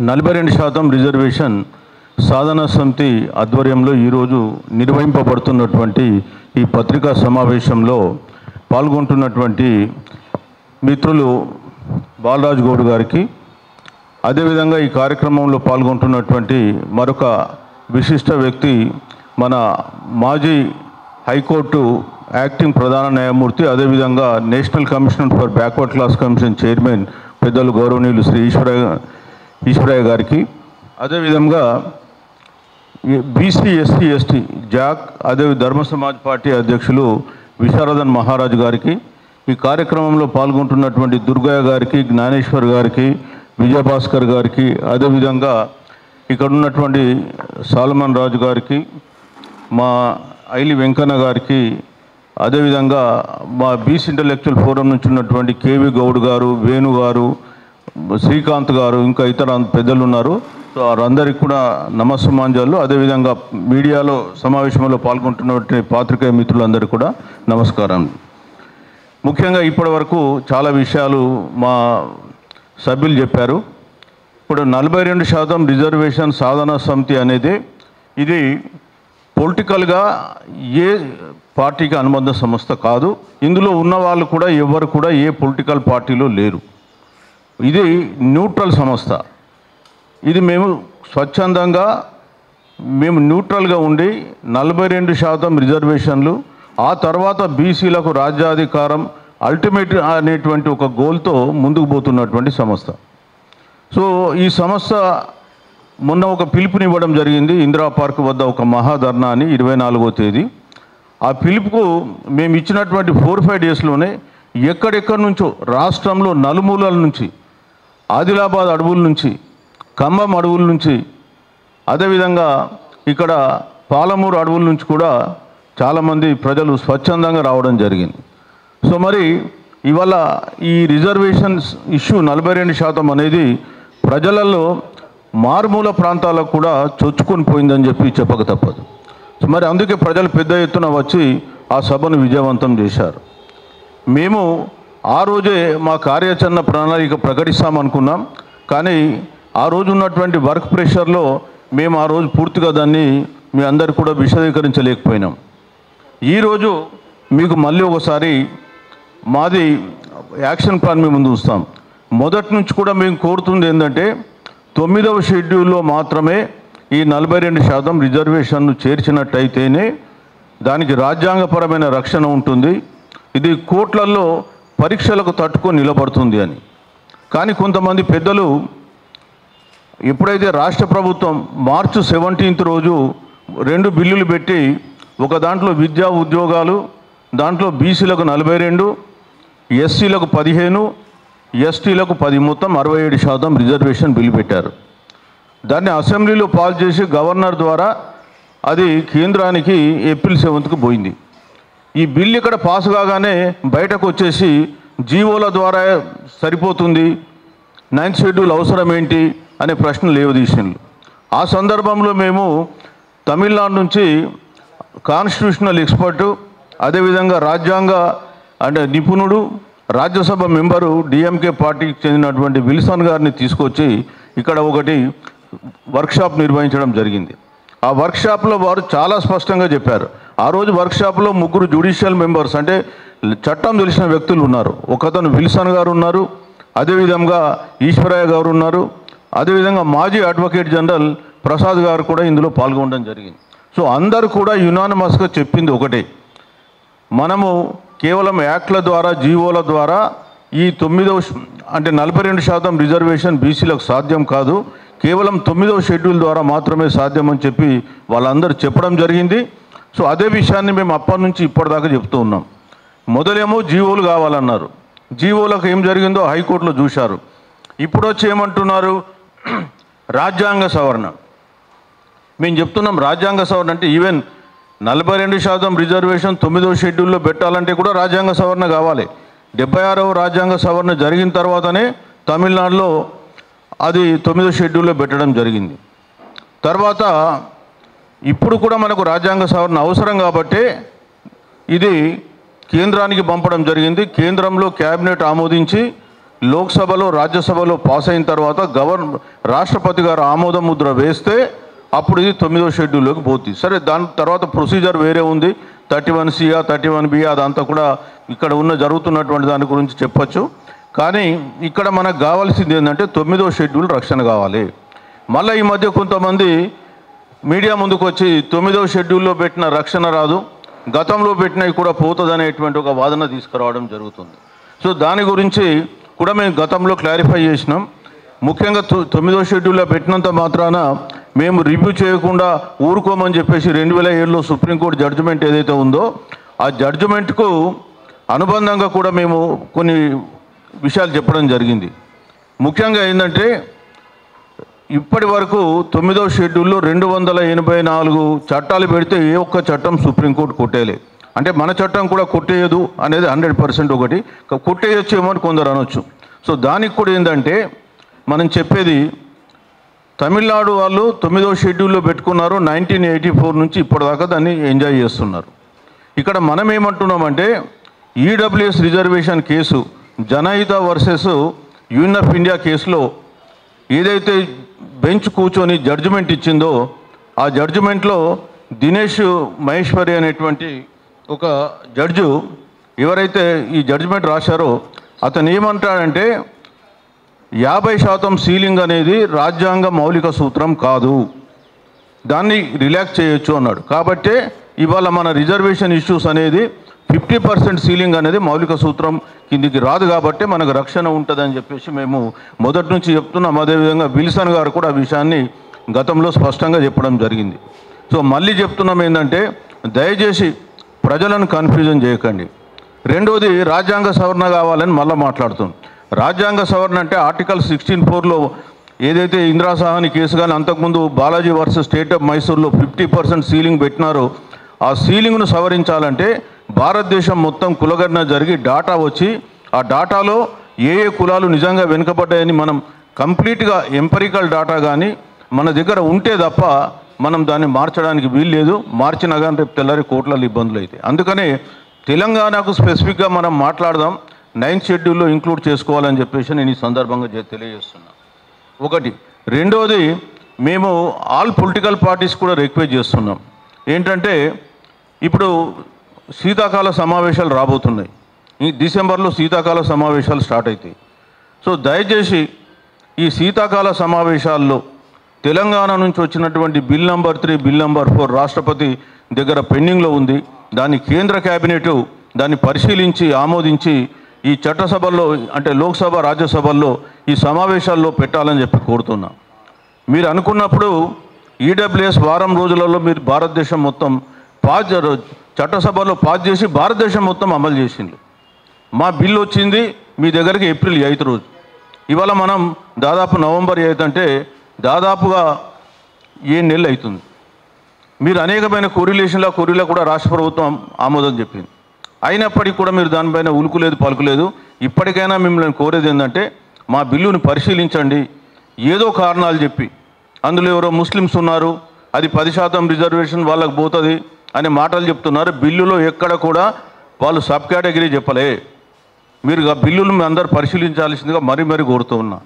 42% reservation సాధనా సమితి ఆధ్వర్యంలో ఈరోజు నిర్వహింపబడుతున్నటువంటి ఈ పత్రికా సమావేశంలో పాల్గొంటున్నటువంటి మిత్రులు బాలరాజ్ గౌడ్ గారికి, అదేవిధంగా ఈ కార్యక్రమంలో పాల్గొంటున్నటువంటి మరొక విశిష్ట వ్యక్తి మన మాజీ హైకోర్టు యాక్టింగ్ ప్రధాన న్యాయమూర్తి, అదేవిధంగా national commission for backward class commission chairman పెద్దలు గౌరవనీయులు శ్రీ ఈశ్వరయ్య గారికి, అదేవిధంగా బీసీ ఎస్సీ ఎస్టీ జాక్ అదే ధర్మ సమాజ్ పార్టీ అధ్యక్షులు విశారదన్ మహారాజ్ గారికి, ఈ కార్యక్రమంలో పాల్గొంటున్నటువంటి దుర్గయ్య గారికి, జ్ఞానేశ్వర్ గారికి, విజయభాస్కర్ గారికి, అదేవిధంగా ఇక్కడ ఉన్నటువంటి సాల్మన్ రాజు గారికి, మా ఐలి వెంకన్న గారికి, అదేవిధంగా మా బీసీ ఇంటలెక్చువల్ ఫోరం నుంచి ఉన్నటువంటి కేవి గౌడ్ గారు, వేణు గారు, శ్రీకాంత్ గారు, ఇంకా ఇతర పెద్దలు ఉన్నారు. సో వారందరికీ కూడా నమస్సుమాంజలు. అదేవిధంగా మీడియాలో సమావేశంలో పాల్గొంటున్నటువంటి పాత్రికేయ మిత్రులందరికీ కూడా నమస్కారం. ముఖ్యంగా ఇప్పటి వరకు చాలా విషయాలు మా సభ్యులు చెప్పారు. ఇప్పుడు 42% రిజర్వేషన్ సాధనా సమితి అనేది ఇది పొలిటికల్గా ఏ పార్టీకి అనుబంధ సంస్థ కాదు. ఇందులో ఉన్న వాళ్ళు కూడా ఎవరు కూడా ఏ పొలిటికల్ పార్టీలో లేరు. ఇది న్యూట్రల్ సంస్థ. ఇది మేము స్వచ్ఛందంగా న్యూట్రల్గా ఉండి 42% రిజర్వేషన్లు, ఆ తర్వాత బీసీలకు రాజ్యాధికారం అల్టిమేట్ అనేటువంటి ఒక గోల్తో ముందుకు పోతున్నటువంటి సంస్థ. సో ఈ సంస్థ మొన్న ఒక పిలుపునివ్వడం జరిగింది ఇందిరా పార్క్ వద్ద ఒక మహాధర్నా అని 24వ తేదీ. ఆ పిలుపుకు మేము ఇచ్చినటువంటి 4-5 డేస్లోనే ఎక్కడెక్కడి నుంచో రాష్ట్రంలో నలుమూలల నుంచి, ఆదిలాబాద్ అడవుల నుంచి, ఖమ్మం అడవుల నుంచి, అదేవిధంగా ఇక్కడ పాలమూరు అడవుల నుంచి కూడా చాలామంది ప్రజలు స్వచ్ఛందంగా రావడం జరిగింది. సో మరి ఇవాళ ఈ రిజర్వేషన్స్ ఇష్యూ 42% అనేది ప్రజలలో మారుమూల ప్రాంతాలకు కూడా చొచ్చుకొని పోయిందని చెప్పక తప్పదు. సో మరి అందుకే ప్రజలు పెద్ద ఎత్తున వచ్చి ఆ సభను విజయవంతం చేశారు. మేము ఆ రోజే మా కార్యాచరణ ప్రణాళిక ప్రకటిస్తామనుకున్నాం, కానీ ఆ రోజు ఉన్నటువంటి వర్క్ ప్రెషర్లో మేము ఆ రోజు పూర్తిగా దాన్ని మీ అందరికీ కూడా విశదీకరించలేకపోయినాం. ఈరోజు మీకు మళ్ళీ ఒకసారి మాది యాక్షన్ ప్లాన్ మేము ముందు ఉంచుతాం. మొదటి నుంచి కూడా మేము కోరుతుంది ఏంటంటే 9వ షెడ్యూల్లో మాత్రమే ఈ 42% రిజర్వేషన్ను చేర్చినట్టయితేనే దానికి రాజ్యాంగపరమైన రక్షణ ఉంటుంది, ఇది కోర్టులలో పరీక్షలకు తట్టుకొని నిలబడుతుంది అని. కానీ కొంతమంది పెద్దలు ఎప్పుడైతే రాష్ట్ర ప్రభుత్వం మార్చి 17th రోజు 2 బిల్లులు పెట్టి, ఒక దాంట్లో విద్యా ఉద్యోగాలు, దాంట్లో బీసీలకు 42, ఎస్సీలకు 15, ఎస్టీలకు 10, మొత్తం 67% రిజర్వేషన్ బిల్లు పెట్టారు. దాన్ని అసెంబ్లీలో పాస్ చేసి గవర్నర్ ద్వారా అది కేంద్రానికి ఏప్రిల్ 7th పోయింది. ఈ బిల్లు ఇక్కడ పాస్ కాగానే బయటకు వచ్చేసి జీవోల ద్వారా సరిపోతుంది, 9th షెడ్యూల్ అవసరం ఏంటి అనే ప్రశ్న లేవదీసినారు. ఆ సందర్భంలో మేము తమిళనాడు నుంచి కాన్స్టిట్యూషనల్ ఎక్స్పర్టు, అదేవిధంగా రాజ్యాంగ నిపుణుడు, రాజ్యసభ మెంబరు, డిఎంకే పార్టీకి చెందినటువంటి విల్సన్ గారిని తీసుకొచ్చి ఇక్కడ ఒకటి వర్క్షాప్ నిర్వహించడం జరిగింది. ఆ వర్క్షాప్లో వారు చాలా స్పష్టంగా చెప్పారు. ఆ రోజు వర్క్షాప్లో 3 జ్యుడిషియల్ మెంబర్స్ అంటే చట్టం తెలిసిన వ్యక్తులు ఉన్నారు. ఒకతను విల్సన్ గారు ఉన్నారు, అదేవిధంగా ఈశ్వరయ్య గారు ఉన్నారు, అదేవిధంగా మాజీ అడ్వకేట్ జనరల్ ప్రసాద్ గారు కూడా ఇందులో పాల్గొనడం జరిగింది. సో అందరూ కూడా యునానిమస్గా చెప్పింది ఒకటే, మనము కేవలం యాక్ట్ల ద్వారా, జీవోల ద్వారా ఈ 42% రిజర్వేషన్ బీసీలకు సాధ్యం కాదు, కేవలం 9వ షెడ్యూల్ ద్వారా మాత్రమే సాధ్యమని చెప్పి వాళ్ళందరూ చెప్పడం జరిగింది. సో అదే విషయాన్ని మేము అప్పటి నుంచి ఇప్పటిదాకా చెప్తూ ఉన్నాం. మొదలేమో జీవోలు కావాలన్నారు, జీవోలకు ఏం జరిగిందో హైకోర్టులో చూశారు. ఇప్పుడు వచ్చి ఏమంటున్నారు, రాజ్యాంగ సవరణ. మేము చెప్తున్నాం రాజ్యాంగ సవరణ అంటే ఈవెన్ 42% రిజర్వేషన్ 9వ షెడ్యూల్లో పెట్టాలంటే కూడా రాజ్యాంగ సవరణ కావాలి. 76వ రాజ్యాంగ సవరణ జరిగిన తర్వాతనే తమిళనాడులో అది 9వ షెడ్యూల్లో పెట్టడం జరిగింది. తర్వాత ఇప్పుడు కూడా మనకు రాజ్యాంగ సవరణ అవసరం కాబట్టి ఇది కేంద్రానికి పంపడం జరిగింది. కేంద్రంలో క్యాబినెట్ ఆమోదించి లోక్సభలో రాజ్యసభలో పాస్ అయిన తర్వాత రాష్ట్రపతి గారు ఆమోద ముద్ర వేస్తే అప్పుడు ఇది 9వ షెడ్యూల్లోకి పోతుంది. సరే, దాని తర్వాత ప్రొసీజర్ వేరే ఉంది, 31C 31B అదంతా కూడా ఇక్కడ జరుగుతున్నటువంటి దాని గురించి చెప్పచ్చు. కానీ ఇక్కడ మనకు కావాల్సింది ఏంటంటే 9వ షెడ్యూల్ రక్షణ కావాలి. మళ్ళీ ఈ మధ్య కొంతమంది మీడియా ముందుకు వచ్చి 9వ షెడ్యూల్లో పెట్టిన రక్షణ రాదు, గతంలో పెట్టినవి కూడా పోతుంది అనేటువంటి ఒక వాదన తీసుకురావడం జరుగుతుంది. సో దాని గురించి కూడా మేము గతంలో క్లారిఫై చేసినాం. ముఖ్యంగా 9వ షెడ్యూల్లో పెట్టినంత మాత్రాన మేము రివ్యూ చేయకుండా ఊరుకోమని చెప్పేసి 2007లో సుప్రీంకోర్టు జడ్జిమెంట్ ఏదైతే ఉందో ఆ జడ్జిమెంట్కు అనుబంధంగా కూడా మేము కొన్ని విషయాలు చెప్పడం జరిగింది. ముఖ్యంగా ఏంటంటే ఇప్పటి వరకు 9వ షెడ్యూల్లో 284 చట్టాలు పెడితే ఏ ఒక్క చట్టం సుప్రీంకోర్టు కొట్టేయలే. అంటే మన చట్టం కూడా కొట్టేయదు అనేది 100% ఒకటి, కొట్టేయచ్చేమో అని కొందరు అనొచ్చు. సో దానికి కూడా ఏంటంటే మనం చెప్పేది, తమిళనాడు వాళ్ళు 9వ షెడ్యూల్లో పెట్టుకున్నారు, 1984 నుంచి ఇప్పటిదాకా దాన్ని ఎంజాయ్ చేస్తున్నారు. ఇక్కడ మనం ఏమంటున్నామంటే EWS reservation case Janhit versus Union of India కేసులో ఏదైతే బెంచ్ కూర్చొని జడ్జిమెంట్ ఇచ్చిందో ఆ జడ్జిమెంట్లో దినేష్ మహేశ్వరి అనేటువంటి ఒక జడ్జు ఎవరైతే ఈ జడ్జిమెంట్ రాశారో అతను ఏమంటాడంటే 50% సీలింగ్ అనేది రాజ్యాంగ మౌలిక సూత్రం కాదు, దాన్ని రిలాక్స్ చేయొచ్చు అన్నాడు. కాబట్టే ఇవాళ మన రిజర్వేషన్ ఇష్యూస్ అనేది 50% సీలింగ్ అనేది మౌలిక సూత్రం కిందికి రాదు, కాబట్టి మనకు రక్షణ ఉంటుందని చెప్పేసి మేము మొదటి నుంచి చెప్తున్నాం. అదేవిధంగా విల్సన్ గారు కూడా ఆ విషయాన్ని గతంలో స్పష్టంగా చెప్పడం జరిగింది. సో మళ్ళీ చెప్తున్నాం ఏంటంటే దయచేసి ప్రజలను కన్ఫ్యూజన్ చేయకండి. రెండోది రాజ్యాంగ సవరణ కావాలని మళ్ళీ మాట్లాడుతున్నాం. రాజ్యాంగ సవరణ అంటే ఆర్టికల్ 16(4)లో ఏదైతే ఇందిరా సహాని కేసు కానీ అంతకుముందు బాలాజీ వర్సెస్ స్టేట్ ఆఫ్ మైసూర్లో 50% సీలింగ్ పెట్టినారో ఆ సీలింగ్ను సవరించాలంటే భారతదేశం మొత్తం కులగణన జరిగి డాటా వచ్చి ఆ డాటాలో ఏ కులాలు నిజంగా వెనుకబడ్డాయని మనం కంప్లీట్గా ఎంపరికల్ డాటా కానీ మన దగ్గర ఉంటే తప్ప మనం దాన్ని మార్చడానికి వీల్లేదు. మార్చినా కానీ రేపు తెల్లారి కోట్లలో ఇబ్బందులు అవుతాయి. అందుకనే తెలంగాణకు స్పెసిఫిక్గా మనం మాట్లాడదాం, 9th షెడ్యూల్లో ఇంక్లూడ్ చేసుకోవాలని చెప్పేసి నేను ఈ సందర్భంగా తెలియజేస్తున్నా. ఒకటి. రెండోది, మేము ఆల్ పొలిటికల్ పార్టీస్ కూడా రిక్వెస్ట్ చేస్తున్నాం ఏంటంటే ఇప్పుడు శీతాకాల సమావేశాలు రాబోతున్నాయి. ఈ డిసెంబర్లో శీతాకాల సమావేశాలు స్టార్ట్ అవుతాయి. సో దయచేసి ఈ శీతాకాల సమావేశాల్లో తెలంగాణ నుంచి వచ్చినటువంటి బిల్ నంబర్ 3, బిల్ నంబర్ 4 రాష్ట్రపతి దగ్గర పెండింగ్లో ఉంది. దాన్ని కేంద్ర క్యాబినెట్ దాన్ని పరిశీలించి ఆమోదించి ఈ చట్టసభల్లో అంటే లోక్సభ రాజ్యసభల్లో ఈ సమావేశాల్లో పెట్టాలని చెప్పి కోరుతున్నా. మీరు అనుకున్నప్పుడు ఈడబ్ల్యూఎస్ వారం రోజులలో మీరు భారతదేశం మొత్తం చట్టసభలో పాస్ చేసి భారతదేశం మొత్తం అమలు చేసిండ్రు. మా బిల్లు వచ్చింది మీ దగ్గరికి ఏప్రిల్ 8th రోజు. ఇవాళ మనం దాదాపు నవంబర్ 8th అంటే దాదాపుగా 7 నెలలు అవుతుంది. మీరు అనేకమైన కొరిలో కూడా రాష్ట్ర ప్రభుత్వం ఆమోదం చెప్పింది. అయినప్పటికీ కూడా మీరు దానిపైన ఉలుకులేదు పలుకులేదు. ఇప్పటికైనా మిమ్మల్ని కోరేది ఏంటంటే మా బిల్లుని పరిశీలించండి. ఏదో కారణాలు చెప్పి అందులో ఎవరో ముస్లిమ్స్ ఉన్నారు, అది 10% రిజర్వేషన్ వాళ్ళకు పోతుంది అనే మాటలు చెప్తున్నారు. బిల్లులో ఎక్కడ కూడా వాళ్ళు సబ్ కేటగిరీ చెప్పలే. మీరు ఆ బిల్లును మీ అందరూ పరిశీలించాల్సిందిగా మరీ కోరుతూ ఉన్నా.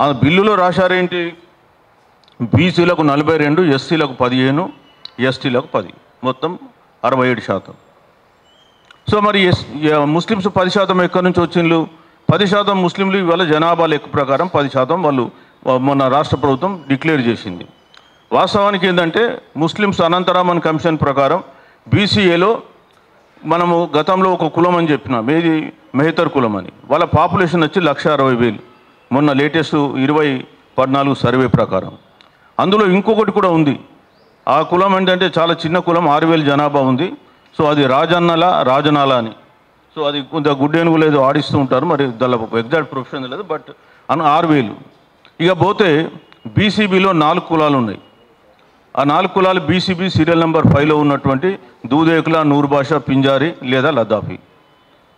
ఆ బిల్లులో రాశారేంటి, బీసీలకు 42, ఎస్సీలకు 15, ఎస్టీలకు 10, మొత్తం 67%. సో మరి ముస్లిమ్స్ 10% ఎక్కడి నుంచి వచ్చిండ్రు? 10% ముస్లింలు ఇవాళ జనాభా లెక్క ప్రకారం 10% వాళ్ళు మొన్న రాష్ట్ర ప్రభుత్వం డిక్లేర్ చేసింది. వాస్తవానికి ఏంటంటే ముస్లిమ్స్ అనంతరామన్ కమిషన్ ప్రకారం బీసీఏలో మనము గతంలో ఒక కులం అని చెప్పినాం, ఏది మెహతర్ కులం అని. వాళ్ళ పాపులేషన్ వచ్చి 1,60,000 మొన్న లేటెస్ట్ 2014 సర్వే ప్రకారం. అందులో ఇంకొకటి కూడా ఉంది. ఆ కులం ఏంటంటే చాలా చిన్న కులం, 6,000 జనాభా ఉంది. సో అది రాజనాల అని. సో అది కొంత గుడ్డేనుగు లేదు ఆడిస్తూ ఉంటారు, మరి దానికి ఎగ్జాక్ట్ ప్రొఫెషన్ లేదు, బట్ 6,000. ఇక పోతే బీసీబీలో 4 కులాలు ఉన్నాయి. ఆ 4 కులాలు బీసీబీ సీరియల్ నెంబర్ 5లో ఉన్నటువంటి దూదేకుల, నూర్ బాషా, పింజారి లేదా లద్దాఫీ.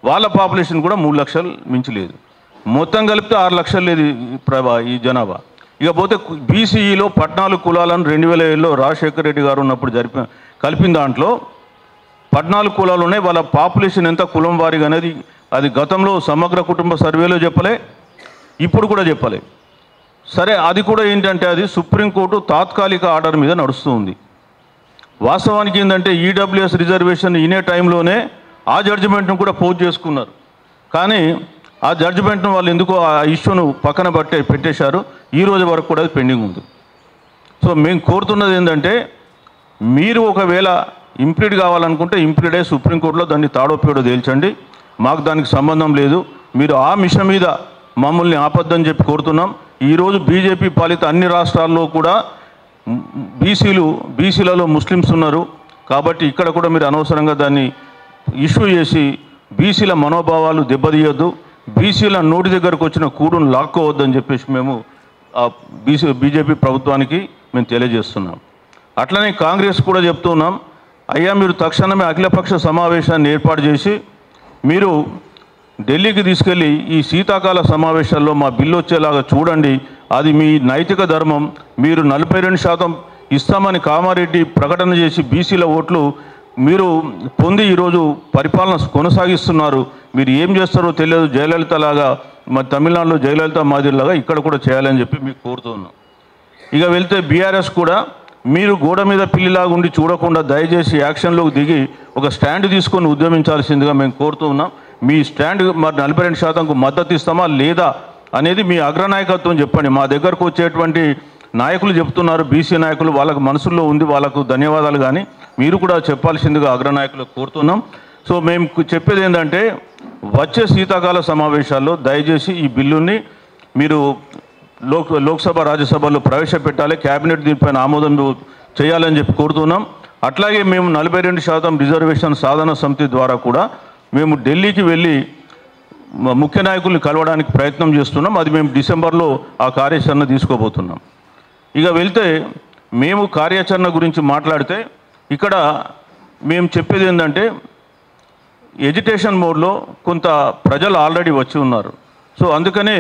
వాళ్ళ పాపులేషన్ కూడా 3 లక్షలు మించి లేదు. మొత్తం కలిపితే 6 లక్షలు లేదు ఈ జనాభా. ఇక పోతే బీసీఈలో 14 కులాలను 2007లో రాజశేఖర రెడ్డి గారు ఉన్నప్పుడు కలిపిన దాంట్లో 14 కులాలు ఉన్నాయి. వాళ్ళ పాపులేషన్ ఎంత కులం వారిగా అనేది అది గతంలో సమగ్ర కుటుంబ సర్వేలో చెప్పలే, ఇప్పుడు కూడా చెప్పలే. సరే, అది కూడా ఏంటంటే అది సుప్రీంకోర్టు తాత్కాలిక ఆర్డర్ మీద నడుస్తుంది. వాస్తవానికి ఏంటంటే ఈడబ్ల్యూఎస్ రిజర్వేషన్ ఇనే టైంలోనే ఆ జడ్జిమెంట్ను కూడా పోస్ట్ చేసుకున్నారు. కానీ ఆ జడ్జిమెంట్ను వాళ్ళు ఎందుకో ఆ ఇష్యూను పక్కన పెట్టేశారు. ఈ రోజు వరకు కూడా అది పెండింగ్ ఉంది. సో మేము కోరుతున్నది ఏంటంటే మీరు ఒకవేళ ఇంప్లీడ్ కావాలనుకుంటే ఇంప్లీడ్ అయ్యి సుప్రీంకోర్టులో దాన్ని తాడోపేడో తేల్చండి. మాకు దానికి సంబంధం లేదు. మీరు ఆ మిషన్ మీద మమ్మల్ని ఆపద్దని చెప్పి కోరుతున్నాం. ఈరోజు బీజేపీ పాలిత అన్ని రాష్ట్రాల్లో కూడా బీసీలలో ముస్లిమ్స్ ఉన్నారు. కాబట్టి ఇక్కడ కూడా మీరు అనవసరంగా దాన్ని ఇష్యూ చేసి బీసీల మనోభావాలు దెబ్బతీయొద్దు, బీసీల నోటి దగ్గరకు వచ్చిన కూడును లాక్కోవద్దని చెప్పేసి మేము బీజేపీ ప్రభుత్వానికి మేము తెలియజేస్తున్నాం. అట్లనే కాంగ్రెస్ కూడా చెప్తున్నాం, అయ్యా మీరు తక్షణమే అఖిలపక్ష సమావేశాన్ని ఏర్పాటు చేసి మీరు ఢిల్లీకి తీసుకెళ్ళి ఈ శీతాకాల సమావేశాల్లో మా బిల్లు వచ్చేలాగా చూడండి. అది మీ నైతిక ధర్మం. మీరు 42% ఇస్తామని కామారెడ్డి ప్రకటన చేసి బీసీల ఓట్లు మీరు పొంది ఈరోజు పరిపాలన కొనసాగిస్తున్నారు. మీరు ఏం చేస్తారో తెలియదు. జయలలిత లాగా మరి తమిళనాడులో జయలలిత మాదిరిలాగా ఇక్కడ కూడా చేయాలని చెప్పి మీకు కోరుతున్నాం. ఇక వెళ్తే బీఆర్ఎస్ కూడా మీరు గోడ మీద పిల్లిలాగా ఉండి చూడకుండా దయచేసి యాక్షన్లోకి దిగి ఒక స్టాండ్ తీసుకొని ఉద్యమించాల్సిందిగా మేము కోరుతూ ఉన్నాం. మీ స్టాండ్ మరి 42%కు మద్దతు ఇస్తామా లేదా అనేది మీ అగ్రనాయకత్వం చెప్పండి. మా దగ్గరకు వచ్చేటువంటి నాయకులు చెప్తున్నారు, బీసీ నాయకులు, వాళ్ళకు మనసుల్లో ఉంది, వాళ్ళకు ధన్యవాదాలు. కానీ మీరు కూడా చెప్పాల్సిందిగా అగ్రనాయకులకు కోరుతున్నాం. సో మేము చెప్పేది ఏంటంటే వచ్చే శీతాకాల సమావేశాల్లో దయచేసి ఈ బిల్లుని మీరు లోక్సభ రాజ్యసభలో ప్రవేశపెట్టాలి. క్యాబినెట్ దీనిపైన ఆమోదం చేయాలని చెప్పి కోరుతున్నాం. అట్లాగే మేము 42% రిజర్వేషన్ సాధన సమితి ద్వారా కూడా మేము ఢిల్లీకి వెళ్ళి ముఖ్య నాయకుల్ని కలవడానికి ప్రయత్నం చేస్తున్నాం. అది మేము డిసెంబర్లో ఆ కార్యాచరణ తీసుకోబోతున్నాం. ఇక వెళ్తే మేము కార్యాచరణ గురించి మాట్లాడితే ఇక్కడ మేము చెప్పేది ఏంటంటే ఎడ్యుకేషన్ మోడ్లో కొంత ప్రజలు ఆల్రెడీ వచ్చి ఉన్నారు. సో అందుకనే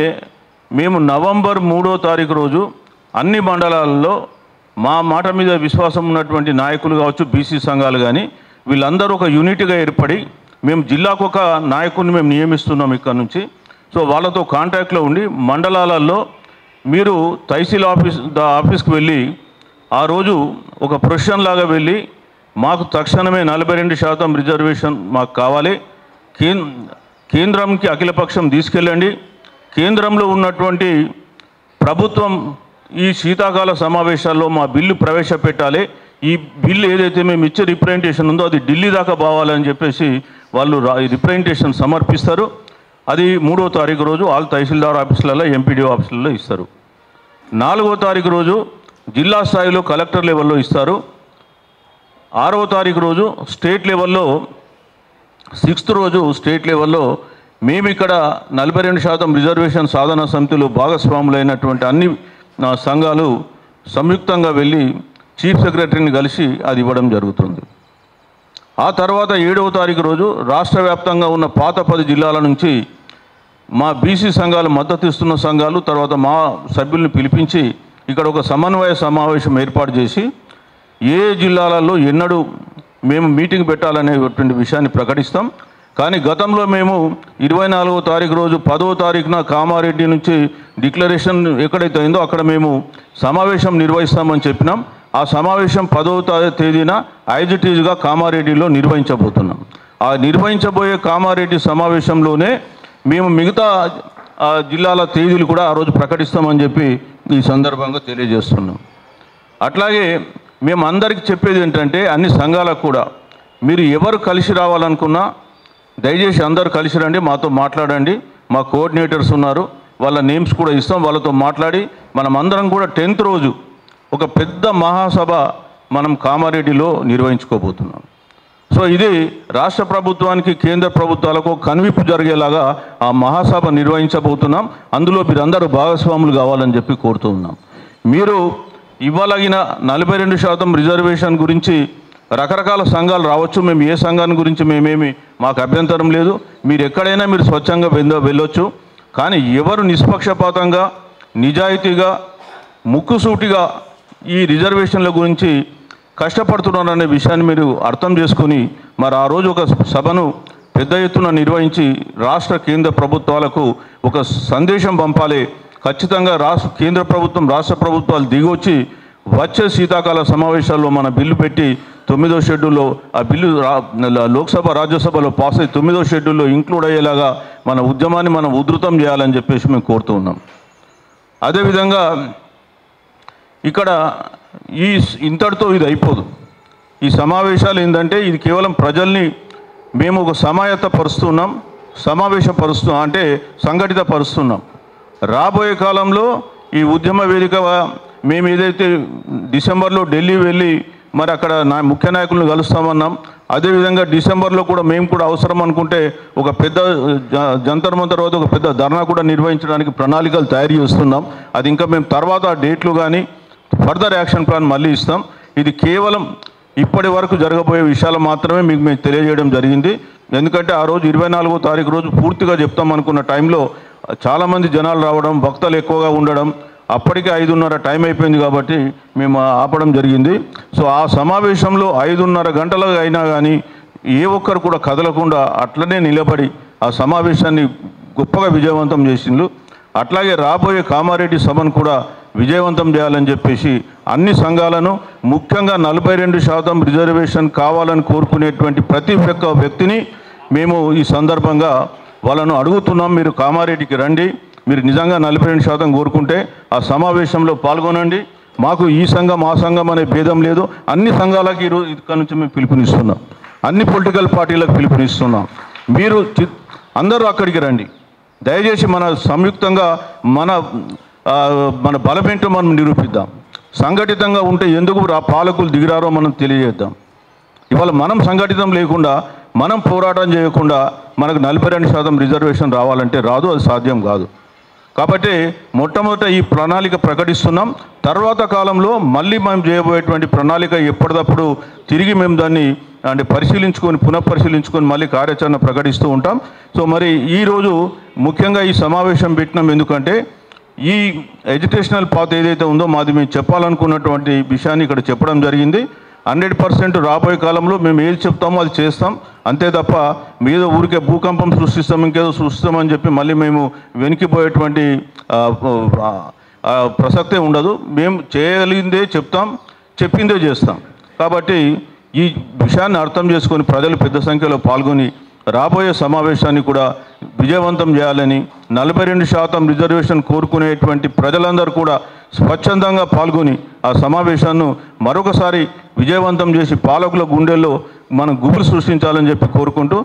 మేము నవంబర్ 3వ తారీఖు రోజు అన్ని మండలాల్లో మా మాట మీద విశ్వాసం ఉన్నటువంటి నాయకులు కావచ్చు, బీసీ సంఘాలు కానీ వీళ్ళందరూ ఒక యూనిట్గా ఏర్పడి మేము జిల్లాకు ఒక నాయకుడిని మేము నియమిస్తున్నాం ఇక్కడ నుంచి. సో వాళ్ళతో కాంటాక్ట్లో ఉండి మండలాలలో మీరు తహసీల్ ఆఫీస్కి వెళ్ళి ఆ రోజు ఒక ప్రొఫెషన్ లాగా వెళ్ళి మాకు తక్షణమే 42% రిజర్వేషన్ మాకు కావాలి, కేంద్రంకి అఖిలపక్షం తీసుకెళ్ళండి, కేంద్రంలో ఉన్నటువంటి ప్రభుత్వం ఈ శీతాకాల సమావేశాల్లో మా బిల్లు ప్రవేశపెట్టాలి, ఈ బిల్లు ఏదైతే మేము ఇచ్చే రిప్రజెంటేషన్ ఉందో అది ఢిల్లీ దాకా పోవాలని చెప్పేసి వాళ్ళు రిప్రజెంటేషన్ సమర్పిస్తారు. అది 3వ తారీఖు రోజు ఆల్ తహసీల్దార్ ఆఫీసులలో, ఎంపీడీఓ ఆఫీసులలో ఇస్తారు. 4వ తారీఖు రోజు జిల్లా స్థాయిలో కలెక్టర్ లెవెల్లో ఇస్తారు. 6వ తారీఖు రోజు స్టేట్ లెవెల్లో, 6th రోజు స్టేట్ లెవెల్లో మేము ఇక్కడ 42% రిజర్వేషన్ సాధన సమితిలో భాగస్వాములైనటువంటి అన్ని సంఘాలు సంయుక్తంగా వెళ్ళి చీఫ్ సెక్రటరీని కలిసి అది ఇవ్వడం జరుగుతుంది. ఆ తర్వాత 7వ తారీఖు రోజు రాష్ట్ర వ్యాప్తంగా ఉన్న పాత 10 జిల్లాల నుంచి మా బీసీ సంఘాలు, మద్దతు ఇస్తున్న సంఘాలు, తర్వాత మా సభ్యుల్ని పిలిపించి ఇక్కడ ఒక సమన్వయ సమావేశం ఏర్పాటు చేసి ఏ జిల్లాలలో ఎన్నడూ మేము మీటింగ్ పెట్టాలనేటువంటి విషయాన్ని ప్రకటిస్తాం. కానీ గతంలో మేము 24వ తారీఖు రోజు 10వ తారీఖున కామారెడ్డి నుంచి డిక్లరేషన్ ఎక్కడైతే అయిందో అక్కడ మేము సమావేశం నిర్వహిస్తామని చెప్పినాం. ఆ సమావేశం 10వ తేదీన ఐజిటీగా కామారెడ్డిలో నిర్వహించబోతున్నాం. ఆ నిర్వహించబోయే కామారెడ్డి సమావేశంలోనే మేము మిగతా జిల్లాల తేదీలు కూడా ఆ రోజు ప్రకటిస్తామని చెప్పి ఈ సందర్భంగా తెలియజేస్తున్నాం. అట్లాగే మేము అందరికీ చెప్పేది ఏంటంటే అన్ని సంఘాలకు కూడా మీరు ఎవరు కలిసి రావాలనుకున్నా దయచేసి అందరూ కలిసి రండి, మాతో మాట్లాడండి. మా కోఆర్డినేటర్స్ ఉన్నారు, వాళ్ళ నేమ్స్ కూడా ఇస్తాం. వాళ్ళతో మాట్లాడి మనం అందరం కూడా 10th రోజు ఒక పెద్ద మహాసభ మనం కామారెడ్డిలో నిర్వహించుకోబోతున్నాం. సో ఇది రాష్ట్ర ప్రభుత్వానికి, కేంద్ర ప్రభుత్వాలకు కనువిప్పు జరిగేలాగా ఆ మహాసభ నిర్వహించబోతున్నాం. అందులో మీరందరూ భాగస్వాములు కావాలని చెప్పి కోరుతూ ఉన్నాం. మీరు ఇవ్వలగిన 42% రిజర్వేషన్ గురించి రకరకాల సంఘాలు రావచ్చు. మేము ఏ సంఘాన్ని గురించి మాకు అభ్యంతరం లేదు. మీరు ఎక్కడైనా మీరు స్వచ్ఛంగా వెళ్ళొచ్చు. కానీ ఎవరు నిష్పక్షపాతంగా, నిజాయితీగా, ముక్కుసూటిగా ఈ రిజర్వేషన్ల గురించి కష్టపడుతున్నారనే విషయాన్ని మీరు అర్థం చేసుకొని మరి ఆ రోజు ఒక సభను పెద్ద ఎత్తున నిర్వహించి రాష్ట్ర కేంద్ర ప్రభుత్వాలకు ఒక సందేశం పంపాలి. ఖచ్చితంగా కేంద్ర ప్రభుత్వం రాష్ట్ర ప్రభుత్వాలు దిగొచ్చి వచ్చే శీతాకాల సమావేశాల్లో మన బిల్లు పెట్టి 9వ షెడ్యూల్లో ఆ బిల్లు లోక్సభ రాజ్యసభలో పాస్ అయ్యి 9వ షెడ్యూల్లో ఇంక్లూడ్ అయ్యేలాగా మన ఉద్యమాన్ని మనం ఉధృతం చేయాలని చెప్పేసి మేము కోరుతూ ఉన్నాం. అదేవిధంగా ఇక్కడ ఇంతటితో ఇది అయిపోదు. ఈ సమావేశాలు ఏంటంటే ఇది కేవలం ప్రజల్ని మేము ఒక సమాయత్తపరుస్తున్నాం, సమావేశపరుస్తున్నాం, అంటే సంఘటితపరుస్తున్నాం. రాబోయే కాలంలో ఈ ఉద్యమ వేదిక మేము ఏదైతే డిసెంబర్లో ఢిల్లీ వెళ్ళి మరి అక్కడ ముఖ్య నాయకులను కలుస్తామన్నాం. అదేవిధంగా డిసెంబర్లో కూడా మేము కూడా అవసరం అనుకుంటే ఒక పెద్ద జంతర్ మంతర్ వద్ద ఒక పెద్ద ధర్నా కూడా నిర్వహించడానికి ప్రణాళికలు తయారు చేస్తున్నాం. అది ఇంకా మేము తర్వాత డేట్లు కానీ ఫర్దర్ యాక్షన్ ప్లాన్ మళ్ళీ ఇస్తాం. ఇది కేవలం ఇప్పటి వరకు జరగబోయే విషయాలు మాత్రమే మీకు మేము తెలియజేయడం జరిగింది. ఎందుకంటే ఆ రోజు 24వ తారీఖు రోజు పూర్తిగా చెప్తాం అనుకున్న టైంలో చాలామంది జనాలు రావడం, భక్తులు ఎక్కువగా ఉండడం, అప్పటికే 5:30 టైం అయిపోయింది కాబట్టి మేము ఆపడం జరిగింది. సో ఆ సమావేశంలో 5:30 గంటలు అయినా కానీ ఏ ఒక్కరు కూడా కదలకుండా అట్లనే నిలబడి ఆ సమావేశాన్ని గొప్పగా విజయవంతం చేసిండ్రు. అట్లాగే రాబోయే కామారెడ్డి సభను కూడా విజయవంతం చేయాలని చెప్పేసి అన్ని సంఘాలను, ముఖ్యంగా 42% రిజర్వేషన్ కావాలని కోరుకునేటువంటి ప్రతి ఒక్క వ్యక్తిని మేము ఈ సందర్భంగా వాళ్ళను అడుగుతున్నాం. మీరు కామారెడ్డికి రండి, మీరు నిజంగా 42% కోరుకుంటే ఆ సమావేశంలో పాల్గొనండి. మాకు ఈ సంఘం ఆ సంఘం అనే భేదం లేదు. అన్ని సంఘాలకి ఈరోజు ఇక్కడ నుంచి మేము పిలుపునిస్తున్నాం, అన్ని పొలిటికల్ పార్టీలకు పిలుపునిస్తున్నాం. మీరు అందరూ అక్కడికి రండి. దయచేసి మన సంయుక్తంగా మన బలమేంటో మనం నిరూపిద్దాం. సంఘటితంగా ఉంటే ఎందుకు పాలకులు దిగిరారో మనం తెలియజేద్దాం. ఇవాళ మనం సంఘటితం లేకుండా, మనం పోరాటం చేయకుండా మనకు 42% రిజర్వేషన్ రావాలంటే రాదు, అది సాధ్యం కాదు. కాబట్టి మొట్టమొదట ఈ ప్రణాళిక ప్రకటిస్తున్నాం. తర్వాత కాలంలో మళ్ళీ మేము చేయబోయేటువంటి ప్రణాళిక ఎప్పటికప్పుడు తిరిగి మేము దాన్ని అంటే పునఃపరిశీలించుకొని మళ్ళీ కార్యాచరణ ప్రకటిస్తూ ఉంటాం. సో మరి ఈరోజు ముఖ్యంగా ఈ సమావేశం పెట్టినాం ఎందుకంటే ఈ ఎడ్యుకేషనల్ పాత్ ఏదైతే ఉందో మాది మేము చెప్పాలనుకున్నటువంటి విషయాన్ని ఇక్కడ చెప్పడం జరిగింది. 100% రాబోయే కాలంలో మేము ఏది చెప్తామో అది చేస్తాం. అంతే తప్ప మీద ఊరికే భూకంపం సృష్టిస్తాం, ఇంకేదో సృష్టిస్తామని చెప్పి మళ్ళీ మేము వెనక్కిపోయేటువంటి ప్రసక్తే ఉండదు. మేము చేయగలిగిందే చెప్తాం, చెప్పిందే చేస్తాం. కాబట్టి ఈ విషయాన్ని అర్థం చేసుకొని ప్రజలు పెద్ద సంఖ్యలో పాల్గొని రాబోయే సమావేశాన్ని కూడా విజయవంతం చేయాలని, 42% రిజర్వేషన్ కోరుకునేటువంటి ప్రజలందరూ కూడా స్వచ్ఛందంగా పాల్గొని ఆ సమావేశాన్ని మరొకసారి విజయవంతం చేసి పాలకుల గుండెల్లో మనం గుబులు సృష్టించాలని చెప్పి కోరుకుంటూ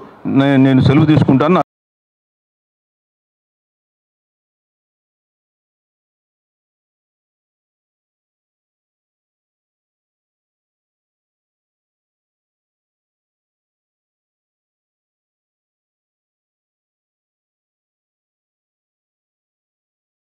నేను సెలవు తీసుకుంటాను.